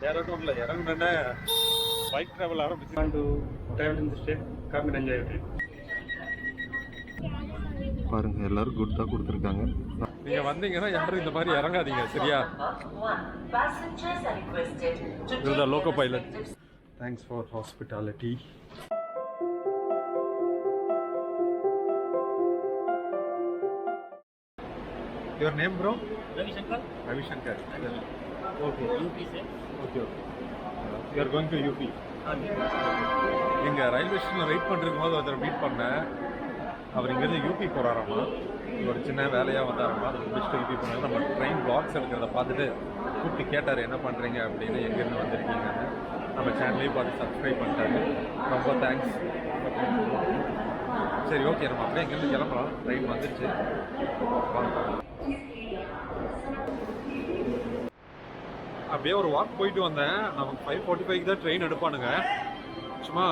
டேராடூன்ல இறங்குனே bike travel ஆரம்பிச்சு. To travel in the state, come and enjoy it. பாருங்க எல்லாரும் குட் தான் கொடுத்துருக்காங்க. நீங்க வந்தீங்கன்னா யாரும் இந்த மாதிரி இறங்காதீங்க, சரியா? இதுதான் loco pilot. Thanks for hospitality. Your name, bro? Ravi Shankar. Ravi Shankar. Okay. UP से. Okay. You are going to UP. இங்கே ரயில்வே ஸ்டேஷனில் வெயிட் பண்ணிருக்கும் போது ஒருத்தர் மீட் பண்ணேன். அவர் இங்கேருந்து யூபி போகிறாராமா. ஒரு சின்ன வேலையாக வந்தாராமா. அதை முடிச்சுட்டு யூபி போனாங்க. நம்ம ட்ரெயின் பிளாக்ஸ் எடுக்கிறத பார்த்துட்டு கூப்பிட்டு கேட்டார் என்ன பண்ணுறீங்க அப்படின்னு, எங்கேருந்து வந்திருக்கீங்கன்னு. நம்ம சேனலையும் பார்த்து சப்ஸ்கிரைப் பண்ணிட்டாரு. ரொம்ப தேங்க்ஸ். சரி, ஓகே, நம்ம அப்படியே இங்கேருந்து கிளம்பலாம். ட்ரெயின் வந்துருச்சு. அப்படியே ஒரு வாக் போயிட்டு வந்தேன். நமக்கு 5:45 தான் ட்ரெயின் எடுப்பானுங்க. சும்மா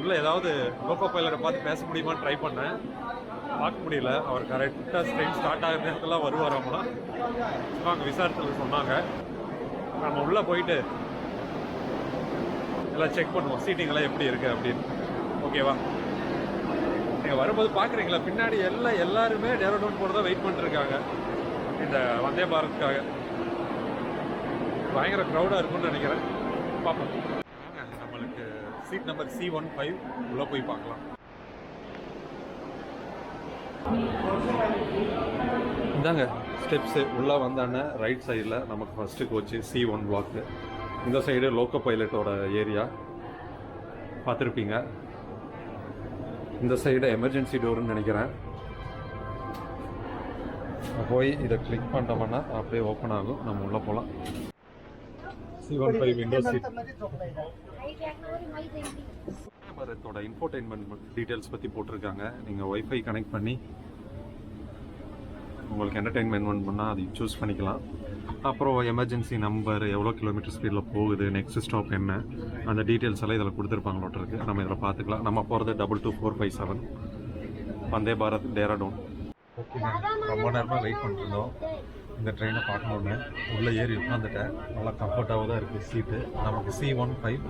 உள்ள ஏதாவது லோகோ பைலட்டை பார்த்து பேச முடியுமான்னு ட்ரை பண்ணேன். பார்க்க முடியல. அவர் கரெக்டாக ட்ரெயின் ஸ்டார்ட் ஆகிற நேரத்தில் வருவாராமா. சும்மா அங்கே விசாரத்தில் சொன்னாங்க. நம்ம உள்ளே போயிட்டு எல்லாம் செக் பண்ணுவோம், சீட்டிங்கெல்லாம் எப்படி இருக்குது அப்படின்னு. ஓகேவா? நீங்கள் வரும்போது பார்க்குறீங்களா பின்னாடி எல்லாருமே டேராடூன் போகிறதா வெயிட் பண்ணிட்டுருக்காங்க இந்த வந்தே பாரத்துக்காக. பயங்கர க்ரௌடாக இருக்கும்னு நினைக்கிறேன். பார்ப்போம். நம்மளுக்கு சீட் நம்பர் C15 உள்ளே போய் பார்க்கலாம். இந்தாங்க ஸ்டெப்ஸு. உள்ளே வந்தானே ரைட் சைடில் நமக்கு ஃபஸ்ட்டு கோச்சு C1 பிளாக்கு. இந்த சைடு லோக்கோ பைலட்டோட ஏரியா பார்த்துருப்பீங்க. இந்த சைடு எமர்ஜென்சி டோர்னு நினைக்கிறேன். போய் இதை கிளிக் பண்ணிட்டோம்னா அப்படியே ஓப்பன் ஆகும். நம்ம உள்ளே போகலாம். C15 window seat. பாரத்தோட இன்ஃபோடெயின்மெண்ட் டீட்டெயில்ஸ் பற்றி போட்டிருக்காங்க. நீங்கள் ஒய்ஃபை கனெக்ட் பண்ணி உங்களுக்கு என்டர்டெயின்மெண்ட் பண்ணால் அது சூஸ் பண்ணிக்கலாம். அப்புறம் எமர்ஜென்சி நம்பர், எவ்வளோ கிலோமீட்டர் ஸ்பீடில் போகுது, நெக்ஸ்ட் ஸ்டாப் என்ன, அந்த டீட்டெயில்ஸ் எல்லாம் இதில் கொடுத்துருப்பாங்களோட்டு இருக்குது. நம்ம இதில் பார்த்துக்கலாம். நம்ம போகிறது 22457 வந்தே பாரத் டேராடூன். ஓகேங்க, ரொம்ப நேரமாக வெயிட் பண்ணிருந்தோம் இந்த ட்ரெயினை பார்க்கணுன்னு. உள்ளே ஏறி உட்காந்துட்டேன். நல்லா கம்ஃபர்ட்டாக தான் இருக்குது சீட்டு. நமக்கு C15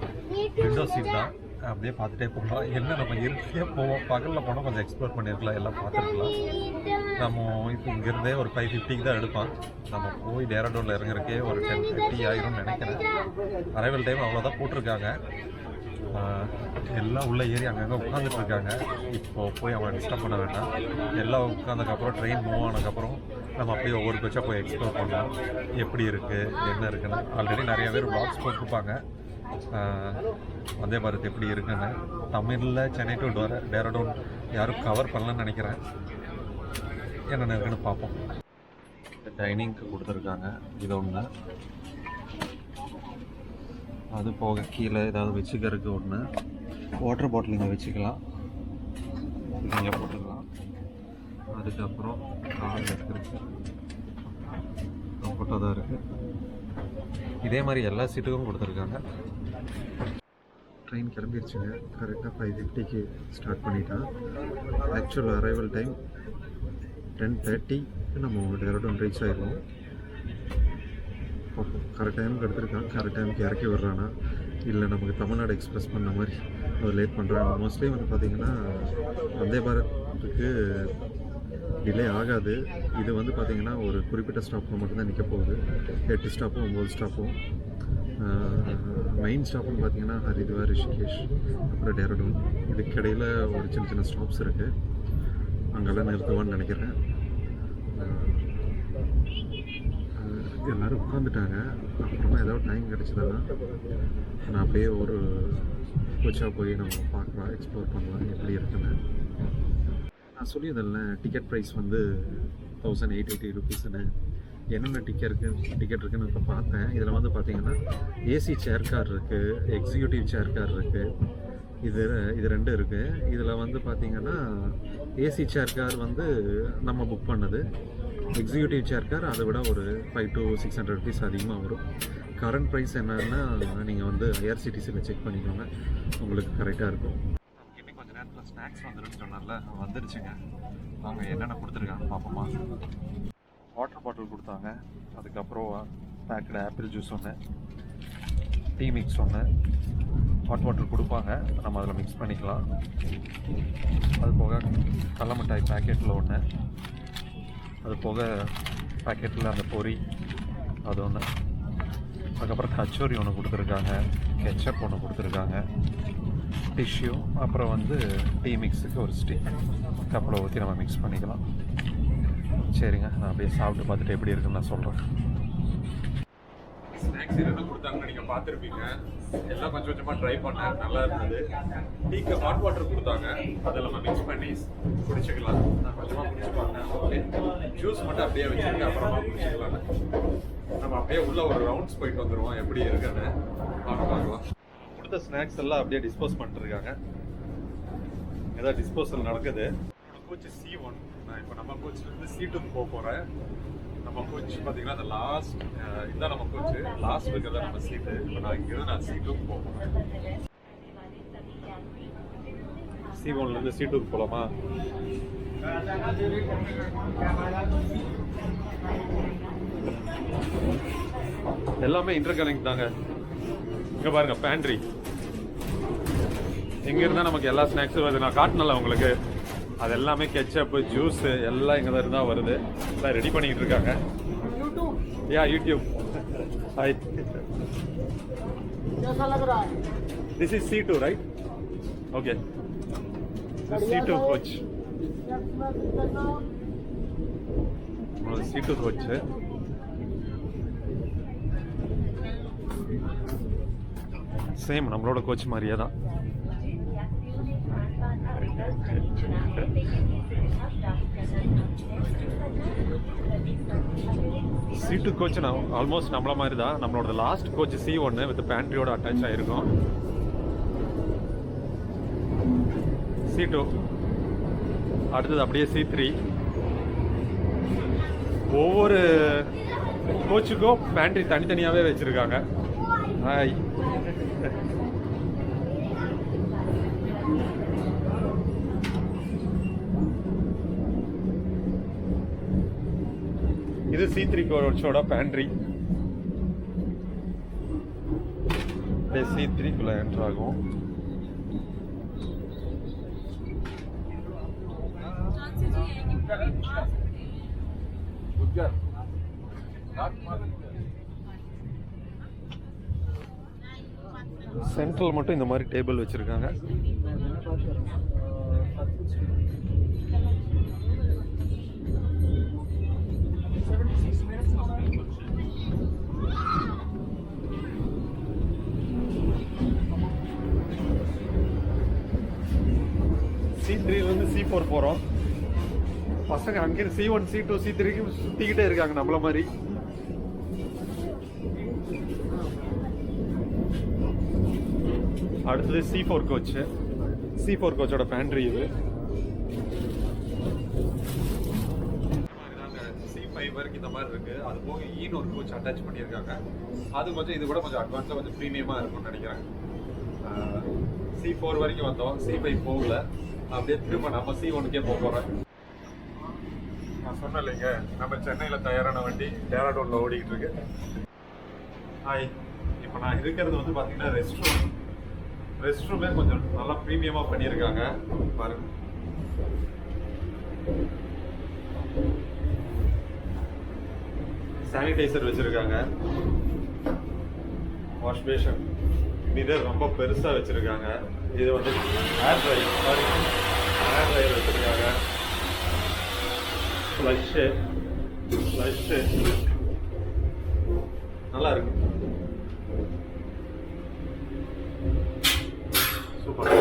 விண்டோ சீட் தான். அப்படியே பார்த்துட்டே போகலாம். என்ன நம்ம இருக்கையே போவோம். பகலில் போனால் கொஞ்சம் எக்ஸ்ப்ளோர் பண்ணியிருக்கலாம், எல்லாம் பார்த்துருக்கலாம். நம்ம இப்போ இங்கேருந்தே ஒரு 5:50 தான் எடுப்பான். நம்ம போய் டேராடூனில் இறங்குறக்கே ஒரு 10:30 ஆயிரும்னு நினைக்கிறேன். அரைவல் டைம் அவ்வளோதான் போட்டிருக்காங்க. எல்லாம் உள்ளே ஏறி அங்கங்கே உட்காந்துட்டு இருக்காங்க. இப்போது போய் அவன் டிஸ்டர்ப் பண்ண வேண்டாம். எல்லாம் உட்காந்ததுக்கப்புறம் ட்ரெயின் மூவ் ஆனதுக்கப்புறம் நம்ம அப்படியே ஒவ்வொரு பட்சா போய் எக்ஸ்ப்ளோர் பண்ணலாம். எப்படி இருக்குது, என்ன இருக்குன்னு. ஆல்ரெடி நிறைய பேர் வ்ளாக்ஸ் போட்டிருப்பாங்க வந்தே பாரத் எப்படி இருக்குன்னு. தமிழில் சென்னை டு டேராடூன் யாரும் கவர் பண்ணலன்னு நினைக்கிறேன். என்னென்ன இருக்குன்னு பார்ப்போம். டைனிங்க்கு கொடுத்துருக்காங்க. இது ஒன்று. அது போக கீழே ஏதாவது வச்சுக்கிறதுக்கு ஒன்று. வாட்டர் பாட்டில் இங்கே வச்சுக்கலாம், இங்கே போட்டுக்கலாம். அதுக்கப்புறம் கால் வைக்கிறதுக்கு கம்ஃபர்ட்டாக தான் இருக்குது. இதே மாதிரி எல்லா சீட்டுக்கும் கொடுத்துருக்காங்க. ட்ரெயின் கிளம்பிடுச்சுங்க. கரெக்டாக 5:50க்கு ஸ்டார்ட் பண்ணிட்டா. ஆக்சுவல் அரைவல் டைம் 10:30க்கு நம்ம டேராடூன் ரீச் ஆகிடுவோம். கரெக்ட் டைமுக்கு எடுத்துருக்கான். கரெக்ட் டைமுக்கு இறக்கி விடுறானா இல்லை நமக்கு தமிழ்நாடு எக்ஸ்பிரஸ் பண்ண மாதிரி ஒரு லேட் பண்ணுறாங்க. மோஸ்ட்லி வந்து பார்த்திங்கன்னா வந்தே பாரத்துக்கு டிலே ஆகாது. இது வந்து பார்த்திங்கன்னா ஒரு குறிப்பிட்ட ஸ்டாப்பில் மட்டும்தான் நிற்க போகுது. 8 ஸ்டாப்பும் 9 ஸ்டாப்பும். மெயின் ஸ்டாப்புன்னு பார்த்திங்கன்னா ஹரித்வார், ரிஷிகேஷ், அப்புறம் டேராடூன். இதுக்கிடையில் ஒரு சின்ன சின்ன ஸ்டாப்ஸ் இருக்குது. அங்கெல்லாம் நிறுத்துவான்னு நினைக்கிறேன். எல்லோரும் உட்காந்துட்டாங்க. அப்புறமா ஏதாவது டைம் கிடச்சிதுன்னா நான் அப்படியே ஒரு கோச்சாக போய் நம்ம பார்க்கலாம், எக்ஸ்ப்ளோர் பண்ணலாம் எப்படி இருக்குன்னு. நான் சொல்லியதில்ல டிக்கெட் ப்ரைஸ் வந்து 1880 ருபீஸ்ன்னு. என்னென்ன டிக்கெட் இருக்குன்னு இப்போ பார்த்தேன். இதில் வந்து பார்த்திங்கன்னா ஏசி சேர் கார் இருக்குது, எக்ஸிக்யூட்டிவ் சேர் கார் இருக்குது. இது ரெண்டு இருக்குது. இதில் வந்து பார்த்திங்கன்னா ஏசி சேர் கார் வந்து நம்ம புக் பண்ணது. எக்ஸிக்யூட்டிவ் சேர் கார் அதை விட ஒரு 500 to 600 ருபீஸ் அதிகமாக வரும். கரண்ட் ப்ரைஸ் என்னன்னா நீங்கள் வந்து IRCTCயில் செக் பண்ணிக்கோங்க, உங்களுக்கு கரெக்டாக இருக்கும். இன்னும் கொஞ்சம் நேரத்தில் ஸ்நாக்ஸ் வந்துடுன்னு சொன்னார்ல, வந்துடுச்சுங்க. அவங்க என்னென்ன கொடுத்துருக்காங்க பார்ப்போமா. வாட்டர் பாட்டில் கொடுத்தாங்க. அதுக்கப்புறம் பேக்கடு ஆப்பிள் ஜூஸ் ஒன்று. டீ மிக்ஸ் ஒன்று, ஹாட் வாட்டர் கொடுப்பாங்க, நம்ம அதில் மிக்ஸ் பண்ணிக்கலாம். அது போக கடல மிட்டாய் பேக்கெட்டில் ஒன்று, அது போக பேக்கெட்டில் அந்த பொரி அது ஒன்று, அதுக்கப்புறம் கச்சோரி ஒன்று கொடுத்துருக்காங்க, கெச்சப் ஒன்று கொடுத்துருக்காங்க, டிஷ்யூ, அப்புறம் வந்து டீ மிக்ஸுக்கு ஒரு ஸ்டிக் கப்பில் ஊற்றி நம்ம மிக்ஸ் பண்ணிக்கலாம். சரிங்க, நான் அப்படியே சாப்பிட்டு பார்த்துட்டு எப்படி இருக்குன்னு நான் சொல்கிறேன். ஸ்நாக்ஸ் என்ன கொடுத்தாங்கன்னு நீங்கள் பார்த்துருப்பீங்க. எல்லாம் கொஞ்சம் கொஞ்சமாக ட்ரை பண்ணேன், நல்லா இருந்தது. டீக்கு ஹாட் வாட்டர் கொடுத்தாங்க, அதை நம்ம மிக்ஸ் பண்ணி குடிச்சிக்கலாம். நான் கொஞ்சமாக குடிச்சு பார்த்தேன். ஓகே, ஜூஸ் மட்டும் அப்படியே வச்சுருக்கேன், அப்புறமா குடிச்சிக்கலான்னு. நம்ம அப்படியே உள்ள ஒரு ரவுண்ட்ஸ் போயிட்டு வந்துடுவோம், எப்படி இருக்குன்னு பார்க்கலாம். கொடுத்த ஸ்நாக்ஸ் எல்லாம் அப்படியே டிஸ்போஸ் பண்ணிட்டுருக்காங்க. ஏதாவது டிஸ்போசல் நடக்குது. கோச் C1, நான் இப்போ நம்ம கோச்சிலேருந்து C2க்கு போக போகிறேன். நம்ம கோச் பார்த்தீங்கன்னா அந்த லாஸ்ட் இதுதான் நம்ம கோச்சு, லாஸ்ட் இருக்கிறதா நம்ம சீட்டு. இப்போ நான் இங்கிருந்து நான் C2க்கு போக போகிறேன். C1லேருந்து C2க்கு போகலாமா? எல்லாமே இன்டர் கனெக்ட் தாங்க. இங்கே பாருங்க, பேண்ட்ரி எங்கே இருந்தால் நமக்கு எல்லா ஸ்நாக்ஸும் வருது. நான் காட்டினல உங்களுக்கு, அது எல்லாமே கெச்சப்பு, ஜூஸு எல்லாம் இங்கே தான் இருந்தால் வருது. எல்லாம் ரெடி பண்ணிக்கிட்டு இருக்காங்க. YouTube. Hi, this is C2 right? Okay, C2 coach. C2 coach. Same நம்மளோட கோச் மாதிரியே தான். C2 கோச் ஆல்மோஸ்ட் நம்மள மாதிரி தான். நம்மளோட லாஸ்ட் கோச் C1 வித் பேண்ட்ரியோட அட்டாச் ஆகிருக்கும். C2 அடுத்தது அப்படியே C3. ஒவ்வொரு கோச்சுக்கும் பேண்ட்ரி தனித்தனியாகவே வச்சுருக்காங்க. ஹாய், இது C3 கோச்சோட பேண்ட்ரி. C3குள்ள என்டர் ஆகும். சென்ட்ரல் மட்டும் இந்த மாதிரி டேபிள் வச்சிருக்காங்க. C3லேருந்து C4 போகிறோம். பசங்க அங்கே C1, C2, C3க்கு சுற்றிக்கிட்டே இருக்காங்க நம்மள மாதிரி. அடுத்தது C4 கோச்சு. C4 கோச்சோட பேண்ட்ரி இது. C5 வரைக்கும் இந்த மாதிரி இருக்கு. அது போக ஈன்னு ஒரு கோச் அட்டாச் பண்ணியிருக்காங்க. அது கொஞ்சம் இது கூட கொஞ்சம் அட்வான்ஸாக கொஞ்சம் ப்ரீமியமாக இருக்கும்னு நினைக்கிறேன். C4 வரைக்கும் வந்தோம், C5 போகல. அப்படியே திரும்ப நம்ம C1க்கே போக போகிறேன். நான் சொன்னேன் இல்லைங்க, நம்ம சென்னையில் தயாரான வண்டி டேராடூனில் ஓடிக்கிட்டு இருக்கு. ஹாய், இப்போ நான் இருக்கிறது வந்து பார்த்தீங்கன்னா ரெஸ்ட் ரூமே கொஞ்சம் நல்லா ப்ரீமியமாக பண்ணியிருக்காங்க பாருங்க. சானிடைசர் வச்சுருக்காங்க. வாஷ் பேஷன் மிரர் ரொம்ப பெருசாக வச்சுருக்காங்க. இது வந்து ஏர் ட்ரையர் வச்சுருக்காங்க. ஃப்ளஷ்ஷு நல்லா இருக்கு, சூப்பர்.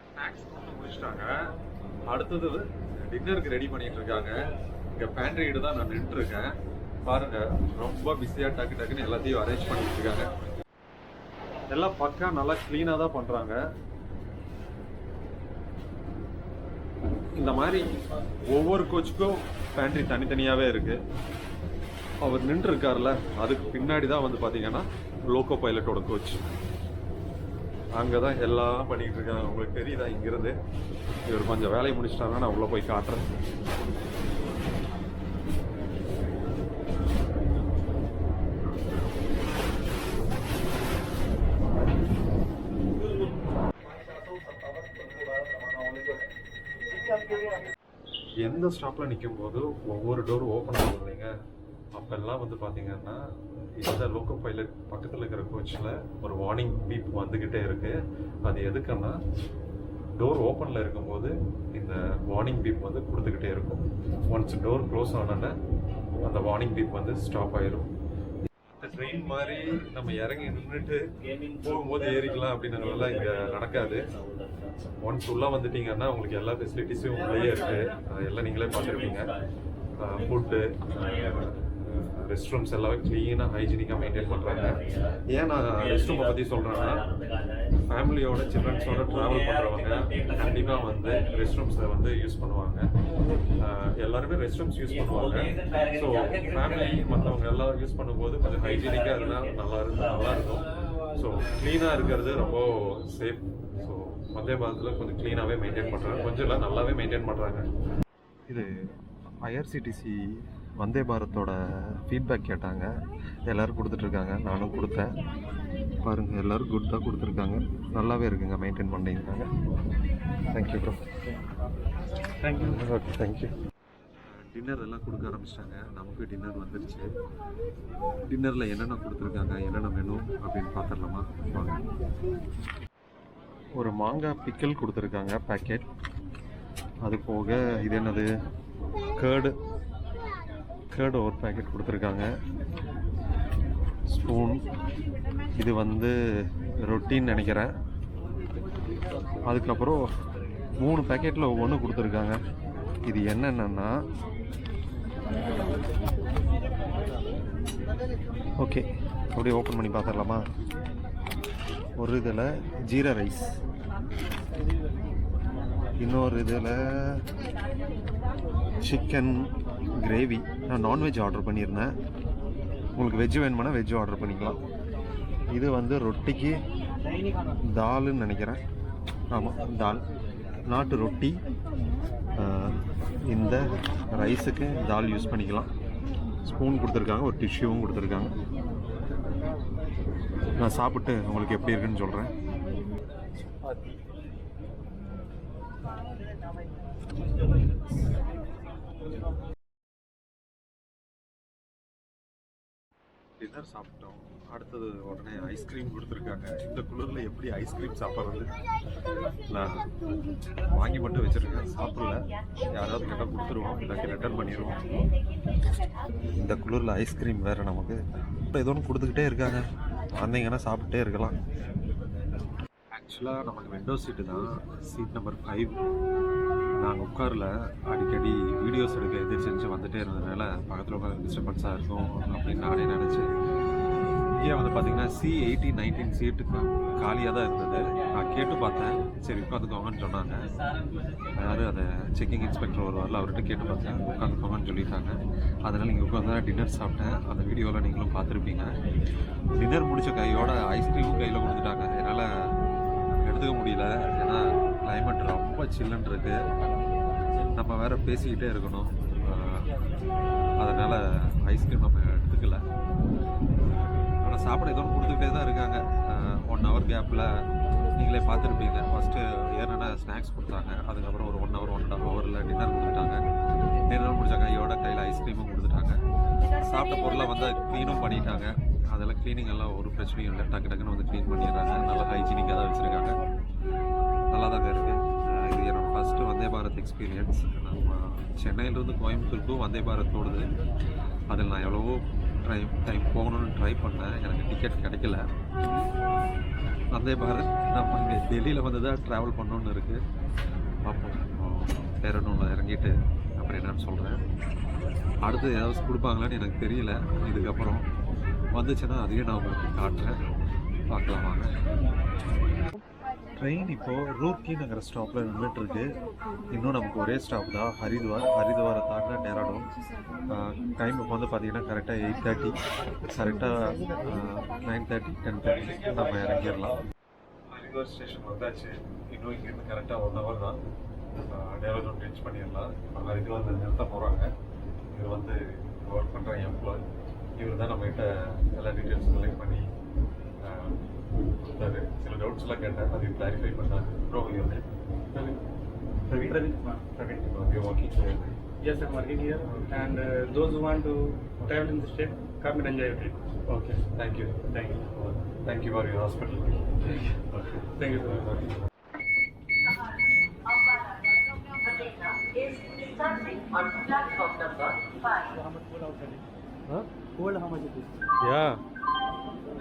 ஸ்நாக்ஸ் முடிச்சிட்டாங்க. அடுத்தது டின்னருக்கு ரெடி பண்ணிட்டு இருக்காங்க. இங்கே பேண்ட்ரிகிட்ட தான் நான் நின்றுருக்கேன். பாருங்க, ரொம்ப பிஸியாக டக்குன்னு எல்லாத்தையும் அரேஞ்ச் பண்ணிட்டு இருக்காங்க. எல்லாம் பக்கா நல்லா க்ளீனாக தான் பண்ணுறாங்க. இந்த மாதிரி ஒவ்வொரு கோச்சுக்கும் பேண்ட்ரி தனித்தனியாகவே இருக்கு. அவர் நின்று இருக்கார்ல, அதுக்கு பின்னாடி தான் வந்து பார்த்தீங்கன்னா லோக்கோ பைலட்டோட கோச். அங்கே தான் எல்லாம் பண்ணிக்கிட்டு இருக்காங்க. உங்களுக்கு தெரியுதா இங்கேருந்து? இவர் கொஞ்சம் வேலையை முடிச்சிட்டாங்கன்னா நான் உள்ளே போய் காட்டுறேன். எந்த ஸ்டாப்பில் நிற்கும் போது ஒவ்வொரு டோர் ஓப்பன் ஆகும் இல்லைங்க, அப்போல்லாம் வந்து பார்த்தீங்கன்னா இந்த லோக்கோ பைலட் பக்கத்தில் இருக்கிற கோச்சில் ஒரு வார்னிங் பீப் வந்துக்கிட்டே இருக்குது. அது எதுக்குன்னா டோர் ஓப்பனில் இருக்கும்போது இந்த வார்னிங் பீப் வந்து கொடுத்துக்கிட்டே இருக்கும். ஒன்ஸ் டோர் க்ளோஸ் ஆனோன்னா அந்த வார்னிங் பீப் வந்து ஸ்டாப் ஆயிடும். இந்த ட்ரெயின் மாதிரி நம்ம இறங்கி நின்றுட்டு போகும்போது ஏறிக்கலாம் அப்படின்னாலாம் இங்கே நடக்காது. ஒன்ஸ் உள்ளே வந்துட்டீங்கன்னா உங்களுக்கு எல்லா ஃபெசிலிட்டிஸும் உள்ளேயே இருக்குது. எல்லாம் நீங்களே பார்த்துருப்பீங்க. ஃபுட்டு, ரெஸ்ட் ரூம்ஸ் எல்லாமே க்ளீனாக ஹைஜீனிக்காக மெயின்டைன் பண்ணுறாங்க. ஏன் நான் ரெஸ்ட் ரூமை பற்றி சொல்கிறேன்னா, ஃபேமிலியோட சில்ட்ரன்ஸோட ட்ராவல் பண்ணுறவங்க கண்டிப்பாக வந்து ரெஸ்ட் ரூம்ஸை வந்து யூஸ் பண்ணுவாங்க. எல்லாருமே ரெஸ்ட் ரூம்ஸ் யூஸ் பண்ணுவாங்க. ஸோ ஃபேமிலி மற்றவங்க எல்லாம் யூஸ் பண்ணும்போது கொஞ்சம் ஹைஜீனிக்காக இருந்தால் நல்லா இருக்கும். ஸோ க்ளீனாக இருக்கிறது ரொம்ப சேஃப். ஸோ வந்தே பாரத்தில் கொஞ்சம் க்ளீனாகவே மெயின்டைன் பண்ணுறாங்க. கொஞ்சம் இல்லை, நல்லாவே மெயின்டைன் பண்ணுறாங்க. இது ஐஆர்சிடிசி வந்தே பாரத்தோட ஃபீட்பேக் கேட்டாங்க. எல்லோரும் கொடுத்துட்ருக்காங்க, நானும் கொடுத்தேன். பாருங்கள், எல்லோரும் குட்டாக கொடுத்துருக்காங்க. நல்லாவே இருக்குங்க, மெயின்டைன் பண்ணியிருக்காங்க. Thank you bro. Thank you. Okay, thank you. Dinner எல்லாம் கொடுக்க ஆரம்பிச்சிட்டாங்க. நமக்கு டின்னர் வந்துருச்சு. டின்னரில் என்னென்ன கொடுத்துருக்காங்க, என்னென்ன மெனு அப்படின்னு பார்த்துடலாமா? வாங்க. ஒரு மாங்காய் பிக்கல் கொடுத்துருக்காங்க பேக்கெட். அது போக இது என்னது, கேர்டு ஒரு பேக்கெட் கொடுத்துருக்காங்க. ஸ்பூன், இது வந்து ரொட்டின்னு நினைக்கிறேன். அதுக்கப்புறம் 3 பேக்கெட்டில் ஒவ்வொன்று கொடுத்துருக்காங்க. இது என்னென்னா, ஓகே அப்படியே ஓப்பன் பண்ணி பார்த்துடலாமா? ஒரு இதில் ஜீரா ரைஸ், இன்னொரு இதில் சிக்கன் கிரேவி. நான் நான்வெஜ் ஆர்டர் பண்ணியிருந்தேன். உங்களுக்கு வெஜ் வேணுமானா வெஜ் ஆர்டர் பண்ணிக்கலாம். இது வந்து ரொட்டிக்கு தால்னு நினைக்கிறேன். ஆமாம், தால், நாட்டு ரொட்டி. இந்த ரைஸுக்கு தால் யூஸ் பண்ணிக்கலாம். ஸ்பூன் கொடுத்துருக்காங்க, ஒரு டிஷ்யூவும் கொடுத்துருக்காங்க. நான் சாப்பிட்டு உங்களுக்கு எப்படி இருக்குன்னு சொல்கிறேன். டின்னர் சாப்பிட்டோம். அடுத்தது உடனே ஐஸ்கிரீம் கொடுத்துருக்காங்க. இந்த குளிரில் எப்படி ஐஸ்கிரீம் சாப்பிட்றது? நான் வாங்கி மட்டும் வச்சுருக்கேன், சாப்பிடல. யாராவது கேட்டால் கொடுத்துருவோம், இல்லாட்டி ரிட்டர்ன் பண்ணிடுவோம். இந்த குளிரில் ஐஸ்கிரீம் வேறு நமக்கு. இப்போ ஏதோ ஒன்று கொடுத்துக்கிட்டே இருக்காங்க. வந்தீங்கன்னா சாப்பிட்டே இருக்கலாம். ஆக்சுவலாக நமக்கு விண்டோ சீட்டு தான், சீட் நம்பர் 5. நாங்கள் உட்காரில் அடிக்கடி வீடியோஸ் எடுக்க எதிர்த்து வந்துகிட்டே இருந்ததுனால பக்கத்தில் உட்காந்து டிஸ்டர்பன்ஸாக இருக்கும் அப்படின்னு நானே நினச்சேன். இங்கே வந்து பார்த்திங்கன்னா C18, 19 சீட்டு காலியாக தான் இருந்தது. நான் கேட்டு பார்த்தேன், சரி உட்காந்துக்கோங்கன்னு சொன்னாங்க. அதாவது அதை செக்கிங் இன்ஸ்பெக்டர் வருவார்ல, அவர்கிட்ட கேட்டு பார்த்தேன், உட்காந்துக்கோங்கன்னு சொல்லிட்டாங்க. அதனால் இங்கே உட்காந்து தான் டின்னர் சாப்பிட்டேன். அந்த வீடியோவில் நீங்களும் பார்த்துருப்பீங்க. டின்னர் முடித்த கையோட ஐஸ்கிரீமும் கையில் கொடுத்துட்டாங்க. என்னால் எடுத்துக்க முடியல, ஏன்னா கிளைமேட் ரொம்ப சில்லுன்னு இருக்குது. நம்ம வேறு பேசிக்கிட்டே இருக்கணும். அதனால் ஐஸ்கிரீம் நம்ம எடுத்துக்கல. ஆனால் சாப்பிட ஏதோ கொடுத்துக்கிட்டே தான் இருக்காங்க. 1 hour கேப்பில் நீங்களே பார்த்துருப்பீங்க. ஃபஸ்ட்டு ஏன்னா ஸ்நாக்ஸ் கொடுத்தாங்க, அதுக்கப்புறம் ஒரு 1 hour 1.5 hourல டின்னர் கொடுத்துட்டாங்க. டின்னர் முடிச்ச கையோட கையில் ஐஸ்கிரீமும் கொடுத்துட்டாங்க. சாப்பிட்ட பொருளை வந்து க்ளீனும் பண்ணிட்டாங்க. அதெல்லாம் க்ளீனிங் எல்லாம் ஒரு பிரச்சனையும் இல்லை, டக்குன்னு வந்து க்ளீன் பண்ணிடுறாங்க. நல்லா ஹைஜீனிக்காக தான் வச்சுருக்காங்க. நல்லா தாங்க இருக்குது. இது என்னோடய ஃபஸ்ட்டு வந்தே பாரத் எக்ஸ்பீரியன்ஸ். நம்ம சென்னையிலேருந்து கோயம்புத்தூருக்கும் வந்தே பாரத் ஓடுது. அதில் நான் எவ்வளவோ டைம் போகணுன்னு ட்ரை பண்ணேன், எனக்கு டிக்கெட் கிடைக்கல. வந்தே பாரத் நம்ம இங்கே டெல்லியில் வந்து தான் ட்ராவல் பண்ணணுன்னு இருக்குது. பார்ப்போம், டெரனூரில் இறங்கிட்டு அப்புறம் என்னன்னு சொல்கிறேன். அடுத்து ஏதாவது கொடுப்பாங்களான்னு எனக்கு தெரியல. இதுக்கப்புறம் வந்துச்சுன்னா அதையும் நான் உங்களுக்கு காட்டுறேன். பார்க்கலாம் வாங்க. ட்ரெயின் இப்போது ரூர்க்கிங்கிற ஸ்டாப்பில் நின்றுட்டுருக்கு. இன்னும் நமக்கு ஒரே ஸ்டாப் தான், ஹரித்வாரை தாண்டினா டேராடூன். டைம் இப்போ வந்து பார்த்திங்கன்னா கரெக்டாக 8:30, கரெக்டாக 9:30, 10:30 நம்ம இறங்கிடலாம். ஹரித்வார் ஸ்டேஷன் வந்தாச்சு. இன்னும் இங்கேருந்து கரெக்டாக 1 hour தான் டேராடூன் ரீச் பண்ணிடலாம். இப்போ ஹரித்வாரில் நிறுத்த போகிறாங்க. இவர் வந்து ஒர்க் பண்ணுற எம்ப்ளாய். இவர் தான் நம்மகிட்ட எல்லா டீட்டெயில்ஸும் கலெக்ட் பண்ணி கொடுத்தாரு. சில டவுட்ஸ் எல்லாம் கேட்டேன், அதை கிளாரிஃபை பண்ணாரு. ப்ரோ இவர் Praveen. Okay, working here. Yes, I'm working here, and those who want to travel in the state, come and enjoy your trip. Okay, thank you. Thank you for your hospitality. Okay. Thank you so much. Is starting on platform number 5. Cold, how much it is? Yeah.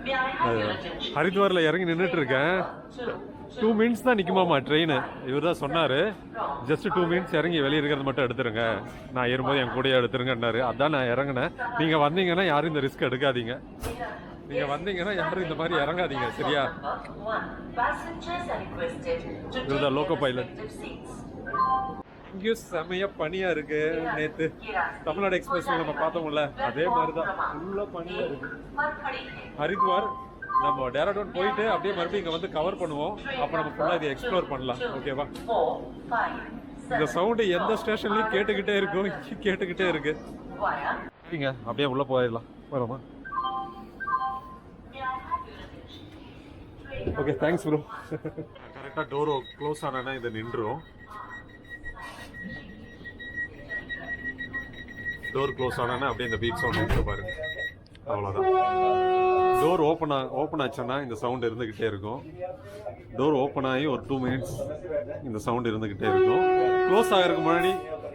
May I have your attention? ஹரித்வாரில் இறங்கி நின்றுட்டு இருக்கேன். 2 minutes தான் நிற்குமாமா train. இவர் தான் சொன்னார், just 2 minutes இறங்கி வெளியே இருக்கிறது மட்டும் எடுத்துருங்க, நான் ஏறும்போது என் கூடயே எடுத்துருங்கன்னாரு. அதான் நான் இறங்கினேன். நீங்கள் வந்தீங்கன்னா யாரும் இந்த ரிஸ்க் எடுக்காதீங்க. நீங்கள் வந்தீங்கன்னா யாரும் இந்த மாதிரி இறங்காதீங்க, சரியா? Passengers are requested to take இவர் தான் loco their pilot. respective seats. இங்கேயும் செமையா பனியா இருக்கு. நேற்று தமிழ்நாடு எக்ஸ்பிரஸ்ல நம்ம பார்த்தோம்ல, அதே மாதிரி தான் ஃபுல்லாக பனியா இருக்கு. ஹரித்வார் நம்ம டேராடூன் போயிட்டு அப்படியே மறுபடியும் இங்கே வந்து கவர் பண்ணுவோம். அப்போ நம்ம ஃபுல்லாக இதை எக்ஸ்ப்ளோர் பண்ணலாம். ஓகேவா? 4, 5, இந்த சவுண்டு எந்த ஸ்டேஷன்லையும் கேட்டுக்கிட்டே இருக்கும், கேட்டுக்கிட்டே இருக்கு. via. சரிங்க, அப்படியே உள்ளே போயிடலாம். போயிடலாமா? May I have your attention? Okay, thanks bro. கரெக்டாக டோர் க்ளோஸ் ஆனா இதை நின்றுரும். டோர் க்ளோஸ் ஆனா அப்படியே இந்த பீப் சவுண்ட் எடுத்து பாருங்க. அவ்வளோதான். டோர் ஓப்பன் ஆச்சுன்னா இந்த சவுண்ட் இருந்துக்கிட்டே இருக்கும். டோர் ஓப்பன் ஆகி ஒரு 2 minutes இந்த சவுண்ட் இருந்துக்கிட்டே இருக்கும். க்ளோஸ் ஆகிறதுக்கு முன்னாடி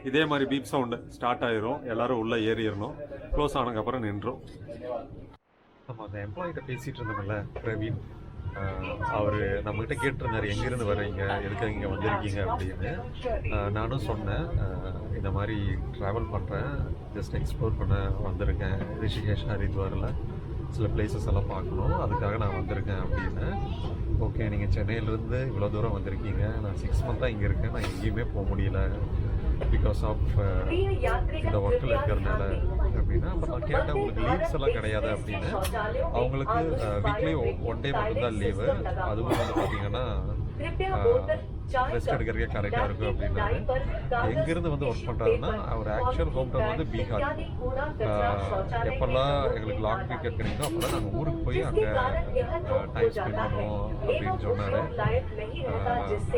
இதே மாதிரி பீப் சவுண்டு ஸ்டார்ட் ஆயிரும். எல்லாரும் உள்ளே ஏறிடணும். க்ளோஸ் ஆனதுக்கப்புறம் நின்றும். நம்ம அந்த எம்ப்ளாயிட்ட பேசிகிட்டு இருந்தோம்ல, பிரவீன், அவர் நம்மகிட்ட கேட்டிருந்தார், எங்கேருந்து வர்றீங்க, எதுக்காக இங்கே வந்திருக்கீங்க அப்படின்னு. நானும் சொன்னேன், இந்த மாதிரி ட்ராவல் பண்ணுறேன், ஜஸ்ட் எக்ஸ்ப்ளோர் பண்ண வந்திருக்கேன். ரிஷிகேஷ் ஹரித்வாரில் சில பிளேசஸ் எல்லாம் பார்க்கணும், அதுக்காக நான் வந்திருக்கேன் அப்படின்னு. ஓகே, நீங்கள் சென்னையிலேருந்து இவ்வளோ தூரம் வந்திருக்கீங்க, நான் 6 month இங்கே இருக்கேன், நான் எங்கேயுமே போக முடியல பிகாஸ் ஆஃப் இந்த ஒர்க்கில் இருக்கிறதுனால அப்படின்னா. அப்புறம் நான் கேட்டேன், உங்களுக்கு லீவ்ஸ் எல்லாம் கிடையாது அப்படின்னு. அவங்களுக்கு வீக்லி 1 day மட்டும்தான் லீவு. அதுவும் வந்து பார்த்தீங்கன்னா ரெஸ்ட் எடுக்கிறதுக்கே கரெக்டாக இருக்கும் அப்படின்னாரு. எங்கேருந்து வந்து ஒர்க் பண்ணுறாருன்னா, அவர் ஆக்சுவல் ஹோம் டவுன் வந்து பீகார். எப்போல்லாம் எங்களுக்கு லாங் வீக்கெண்ட் கிடைக்குதோ அப்போல்லாம் நாங்கள் ஊருக்கு போய் அங்கே டைம் ஸ்பெண்ட் பண்ணுவோம் அப்படின்னு சொன்னார்.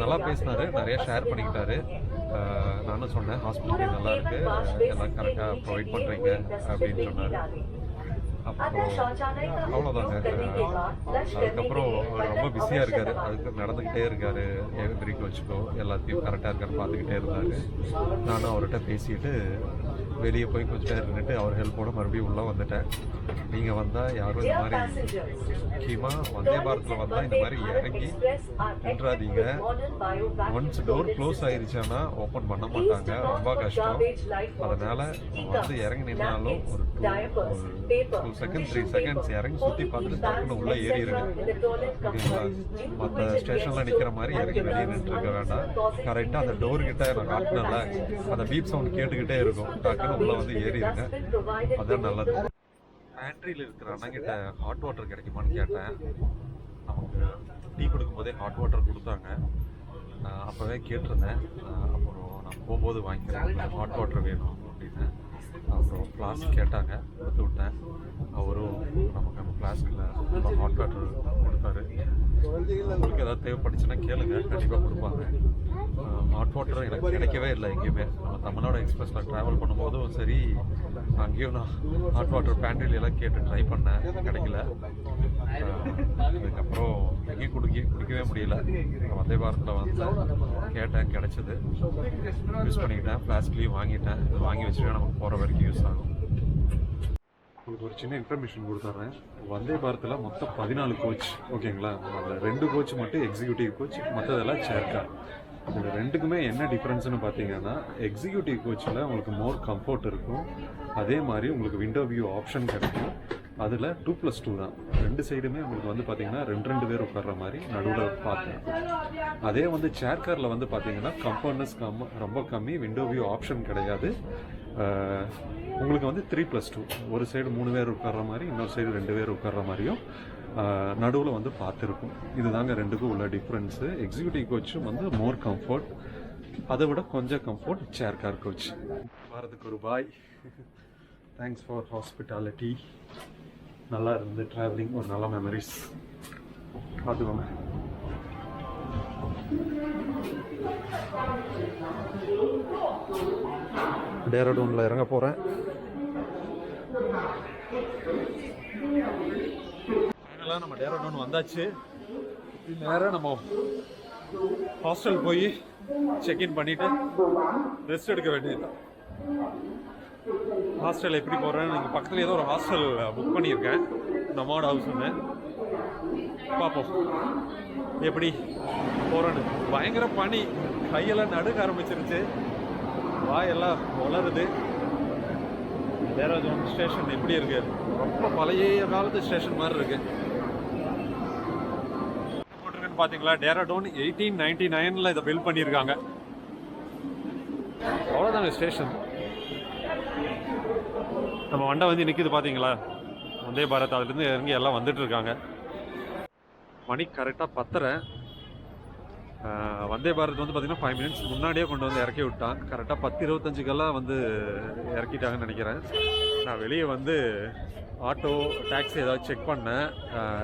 நல்லா பேசினார், நிறைய ஷேர் பண்ணிக்கிட்டாரு. நானும் சொன்னேன், ஹாஸ்பிட்டல் நல்லா இருக்குது, எல்லாம் கரெக்டாக ப்ரொவைட் பண்ணுறீங்க அப்படின்னு சொன்னார். அப்புறம் அவ்வளோதாங்க. அதுக்கப்புறம் அவர் ரொம்ப பிஸியாக இருக்கார், அதுக்கு நடந்துக்கிட்டே இருக்கார். எதிரிக்கு வச்சுக்கோ, எல்லாத்தையும் கரெக்டாக இருக்கான்னு பார்த்துக்கிட்டே இருந்தார். நானும் அவர்கிட்ட பேசிட்டு வெளியே போய் கொஞ்சம் நேரம் நின்றுட்டு அவர் ஹெல்ப்போட மறுபடியும் உள்ளே வந்துட்டேன். நீங்கள் வந்தால் யாரும் இந்த மாதிரி முக்கியமாக வந்தே பாரத்தில் வந்தால் இந்த மாதிரி இறங்கி நின்றாதீங்க. ஒன்ஸ் டோர் க்ளோஸ் ஆயிடுச்சானா ஓப்பன் பண்ண மாட்டாங்க, ரொம்ப கஷ்டம். அதனால் வந்து இறங்கி நின்னாலும் ஒரு 2 seconds 3 seconds இறங்கி சுற்றி பார்த்துட்டு டக்குன்னு உள்ளே ஏறிடுங்க. ஓகேங்களா? மற்ற ஸ்டேஷனில் நிற்கிற மாதிரி இறங்கி வெளியே நின்று இருக்க வேண்டாம். கரெக்டாக அந்த டோர்கிட்ட நான் காட்டினல அந்த பீப் சவுண்ட் கேட்டுக்கிட்டே இருக்கும், டக்குன்னு உள்ளே வந்து ஏறிடுங்க. அதான் நல்லது. பேண்ட்ரியில் இருக்கிற அண்ணங்கிட்ட ஹாட் வாட்டர் கிடைக்குமான்னு கேட்டேன். நமக்கு டீ கொடுக்கும்போதே ஹாட் வாட்டர் கொடுத்தாங்க. அப்போவே கேட்டிருந்தேன். அப்புறம் நான் போகும்போது வாங்கிக்கிறேன், ஹாட் வாட்டர் வேணும் அப்படின்னு. அப்புறம் ஃப்ளாஸ்க் கேட்டாங்க, கொடுத்து விட்டேன். அவரும் நமக்கு அந்த ஃப்ளாஸ்கில் ஹாட் வாட்டர் கொடுத்தாரு. உங்களுக்கு ஏதாவது தேவைப்பட்டுச்சுன்னா கேளுங்க, கண்டிப்பாக கொடுப்பாங்க. ஹாட் வாட்டர் எனக்கு கிடைக்கவே இல்லை எங்கேயுமே. நம்ம தமிழ்நாடு எக்ஸ்பிரஸில் ட்ராவல் பண்ணும்போதும் சரி, அங்கேயும் நான் ஹாட் வாட்டர் பேண்ட்ரிலாம் கேட்டு ட்ரை பண்ணேன், கிடைக்கல. அதுக்கப்புறம் எங்கேயும் குடிக்கவே முடியல. வந்தே பாரத்தில் வந்து கேட்டேன், கிடச்சிது, யூஸ் பண்ணிக்கிட்டேன். ஃப்ளாஸ்க்லேயும் வாங்கிட்டேன். வாங்கி வச்சுட்டா நமக்கு போகிற வரைக்கும் யூஸ் ஆகும். உங்களுக்கு ஒரு சின்ன இன்ஃபர்மேஷன் கொடுத்துட்றேன். வந்தே பாரத்தில் மொத்தம் 14 கோச். ஓகேங்களா? அதில் 2 கோச் மட்டும் எக்ஸிக்யூட்டிவ் கோச், மற்றதெல்லாம் சேர்க்கார். இதில் 2க்குமே என்ன டிஃப்ரென்ஸ்னு பார்த்தீங்கன்னா, எக்ஸிக்யூட்டிவ் கோச்சில் உங்களுக்கு மோர் கம்ஃபர்ட் இருக்கும். அதே மாதிரி உங்களுக்கு விண்டோ வியூ ஆப்ஷன் கிடைக்கும். அதில் 2+2 தான். 2 சைடுமே உங்களுக்கு வந்து பார்த்தீங்கன்னா 2 பேர் உட்கார்ற மாதிரி நடுவில் பார்த்தேன். அதே வந்து சேர் காரில் வந்து பார்த்தீங்கன்னா கம்ஃபர்ட்னஸ் ரொம்ப கம்மி, விண்டோ வியூ ஆப்ஷன் கிடையாது. உங்களுக்கு வந்து 3+2, ஒரு சைடு 3 பேர் உட்கார்ற மாதிரி, இன்னொரு சைடு 2 பேர் உட்கார்ற மாதிரியும் நடுவில் வந்து பார்த்துருக்கும். இதுதாங்க ரெண்டுக்கும் உள்ள டிஃப்ரென்ஸு. எக்ஸிக்யூட்டிவ் கோச்சும் வந்து மோர் கம்ஃபர்ட், அதை விட கொஞ்சம் கம்ஃபர்ட் சேர் கார் கோச். வாரத்துக்கு ஒரு பாய். Thanks for hospitality. நல்லா இருந்து ட்ராவலிங், ஒரு நல்ல மெமரிஸ். பார்த்துக்கோங்க. டேராடூனில் இறங்க போகிறேன். ஃபைனலாக நம்ம டேராடூன் வந்தாச்சு. நேராக நம்ம ஹாஸ்டல் போய் செக்இன் பண்ணிவிட்டு ரெஸ்ட் எடுக்க வேண்டியது. ஹாஸ்டல் எப்படி போகிறேன்னு நீங்கள் பக்கத்தில் ஏதோ ஒரு ஹாஸ்டல் புக் பண்ணியிருக்கேன், நமாட் ஹவுஸ்ன்னு. பார்ப்போம் எப்படி போகிறேன்னு. பயங்கர பனி, கையெல்லாம் நடுக்க ஆரம்பிச்சிருச்சு, வாயெல்லாம் வளருது. டேராடூன் ஸ்டேஷன் எப்படி இருக்கு? ரொம்ப பழைய காலத்து ஸ்டேஷன் மாதிரி இருக்கு. போட்டிருக்குன்னு பார்த்தீங்களா? டேராடூன் 1899 இதை பில்ட் பண்ணியிருக்காங்க. அவ்வளோதாங்க ஸ்டேஷன். நம்ம வண்டை வந்து நிற்கிது பார்த்தீங்களா? வந்தே பாரத் அதுலேருந்து இறங்கி எல்லாம் வந்துட்டு இருக்காங்க. மணி கரெக்டாக 10:30. வந்தே பாரத் வந்து பார்த்திங்கன்னா 5 மினிட்ஸ் முன்னாடியே கொண்டு வந்து இறக்கி விட்டான். கரெக்டாக 10:25 வந்து இறக்கிட்டாங்கன்னு நினைக்கிறேன். நான் வெளியே வந்து ஆட்டோ டாக்ஸி ஏதாவது செக் பண்ணேன்,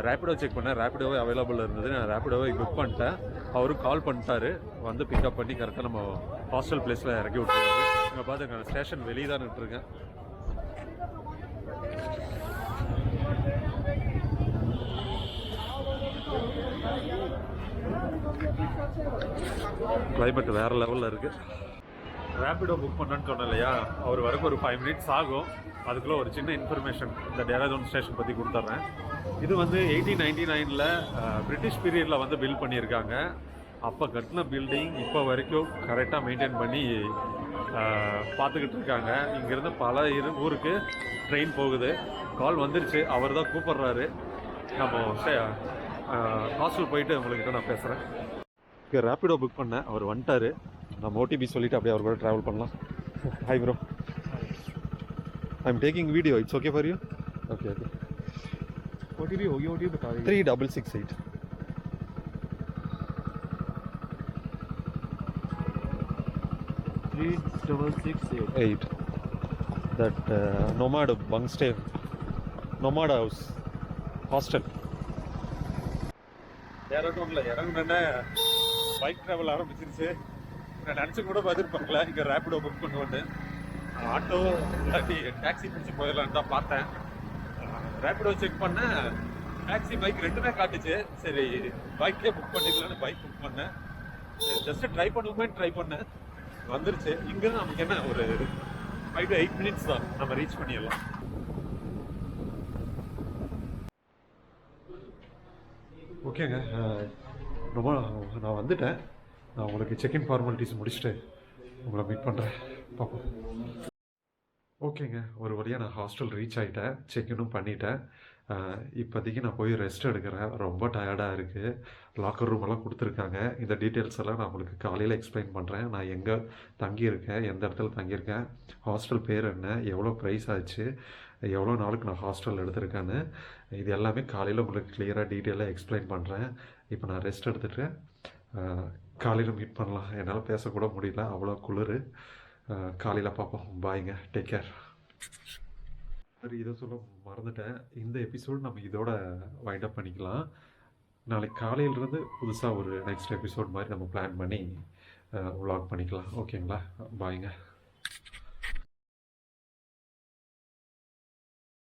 ரேப்பிடோ செக் பண்ணேன். ரேப்பிடோவே அவைலபிள் இருந்தது. நான் ரேப்பிடோவே புக் பண்ணிட்டேன். அவரும் கால் பண்ணிட்டாரு, வந்து பிக்கப் பண்ணி கரெக்டாக நம்ம ஹாஸ்டல் பிளேஸில் இறக்கி விட்டுருவாரு. இங்கே பார்த்துங்க, ஸ்டேஷன் வெளியே தான் நின்றுருக்கேன். கிளைமேட் வேறு லெவலில் இருக்குது. ரேப்பிடோ புக் பண்ணேன்னு சொன்னேன் இல்லையா, அவர் வரைக்கும் ஒரு 5 மினிட்ஸ் ஆகும். அதுக்குள்ளே ஒரு சின்ன இன்ஃபர்மேஷன் இந்த டேராடூன் ஸ்டேஷன் பற்றி கொடுத்துட்றேன். இது வந்து 1899 பிரிட்டிஷ் பீரியடில் வந்து பில்ட் பண்ணியிருக்காங்க. அப்போ கட்டின பில்டிங் இப்போ வரைக்கும் கரெக்டாக மெயின்டைன் பண்ணி பார்த்துக்கிட்டு இருக்காங்க. இங்கேருந்து பல ஊருக்கு ட்ரெயின் போகுது. கால் வந்துருச்சு, அவர் தான் கூப்பிட்றாரு. நம்ம ஹாஸ்டல் போயிட்டு உங்கள்கிட்ட நான் பேசுகிறேன். இங்கே ரேப்பிடோ புக் பண்ணேன், அவர் வந்துட்டார். நம்ம ஓடிபி சொல்லிவிட்டு அப்படியே அவர் கூட ட்ராவல் பண்ணலாம். Hi bro, I am taking video, it's okay for you? Okay okay. OTP होगी, ओटीपी बता दीजिए। 3668 3668 that nomad bunk stay, nomad house hostel. டேராடூன்ல இறங்குனே பைக் ட்ராவல் ஆரம்பிச்சிருச்சு. நான் நினச்சி கூட பார்த்துருப்பாங்களா இங்கே ரேப்பிடோ புக் பண்ணுவேன்னு. ஆட்டோ இல்லாட்டி டாக்ஸி பிடிச்சி போயிடலான்னு தான் பார்த்தேன். ரேப்பிடோ செக் பண்ணேன், டாக்ஸி பைக் ரெண்டுமே காட்டுச்சு. சரி பைக்கே புக் பண்ணிக்கலான்னு பைக் புக் பண்ணேன். ஜஸ்ட்டு ட்ரை பண்ணேன், வந்துருச்சு. இங்கேருந்து நமக்கு என்ன ஒரு 5 to 8 மினிட்ஸ் தான், நம்ம ரீச் பண்ணிடலாம். ஓகேங்க, ரொம்ப நான் வந்துட்டேன். நான் உங்களுக்கு செக்இன் ஃபார்மாலிட்டிஸ் முடிச்சுட்டு உங்களை மீட் பண்ணுறேன், பார்ப்போம். ஓகேங்க, ஒரு வழியாக நான் ஹாஸ்டல் ரீச் ஆகிட்டேன், செக்இனும் பண்ணிட்டேன். இப்போதைக்கு நான் போய் ரெஸ்ட் எடுக்கிறேன். ரொம்ப டயர்டாக இருக்குது. லாக்கர் ரூம் எல்லாம் கொடுத்துருக்காங்க. இந்த டீட்டெயில்ஸ் எல்லாம் நான் உங்களுக்கு காலையில் எக்ஸ்பிளைன் பண்ணுறேன். நான் எங்கே தங்கியிருக்கேன், எந்த இடத்துல தங்கியிருக்கேன், ஹாஸ்டல் பேர் என்ன, எவ்வளோ ப்ரைஸ் ஆச்சு, எவ்வளோ நாளுக்கு நான் ஹாஸ்டல் எடுத்திருக்கேன்னு, இது எல்லாமே காலையில் உங்களுக்கு கிளியராக டீட்டெயிலாக எக்ஸ்பிளைன் பண்ணுறேன். இப்போ நான் ரெஸ்ட் எடுத்துகிட்டு காலையில் மீட் பண்ணலாம். என்னால் பேசக்கூட முடியல, அவ்வளோ குளிர். காலையில் பார்ப்போம். பாய்ங்க, டேக் கேர். சரி, இதை சொல்ல மறந்துட்டேன். இந்த எபிசோடு நம்ம இதோட வைண்ட் அப் பண்ணிக்கலாம். நாளைக்கு காலையிலேருந்து புதுசாக ஒரு நெக்ஸ்ட் எபிசோட் மாதிரி நம்ம பிளான் பண்ணி vlog பண்ணிக்கலாம். ஓகேங்களா? பாய்ங்க.